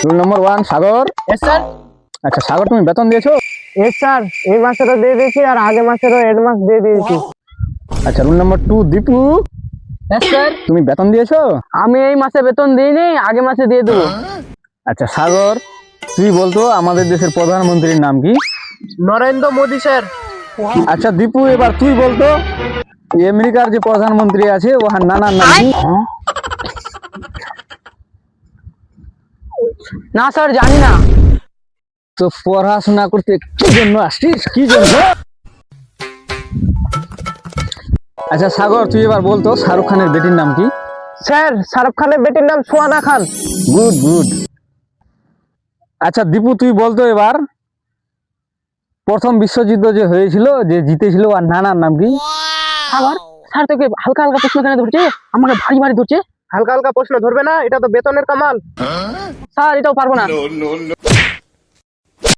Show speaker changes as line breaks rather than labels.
Rule number 1 Sagar.
Yes sir.
আচ্ছা সাগর, তুমি বেতন দিয়েছো?
यस सर, এই মাসেরও দিয়ে দিয়েছি আর আগের মাসেরও অ্যাডভান্স দিয়ে দিয়েছি।
আচ্ছা রুল নম্বর 2 দীপু,
यस सर।
তুমি বেতন দিয়েছো?
আমি এই মাসে বেতন দিইনি, আগের মাসে দিয়ে দেবো।
আচ্ছা সাগর, তুই বলতো আমাদের দেশের প্রধানমন্ত্রীর নাম কি?
নরেন্দ্র মোদি স্যার।
আচ্ছা দীপু, এবার তুই বলতো আমেরিকার যে প্রধানমন্ত্রী আছে ওহার নানার নাম কি?
না স্যার, জানি না।
তো পড়াশোনা করতে কি জন্য আসছিস, কি জন্য? আচ্ছা সাগর, তুই এবার বলতো শাহরুখ খানের বেটির নাম কি?
স্যার, শাহরুখ খানের বেটির নাম সোয়ানা খান।
Good good. আচ্ছা দীপু, তুই বলতো এবার প্রথম বিশ্বযুদ্ধ যে হয়েছিল, যে জিতেছিল আর নানার নাম কি?
সাগর, স্যার তোকে হালকা হালকা প্রশ্ন কেন ধরছে, আমাকে ভারী ভারী ধরছে। হালকা হালকা প্রশ্ন ধরবে না, এটা তো বেতনের কামাল। স্যার এটাও পারবো না।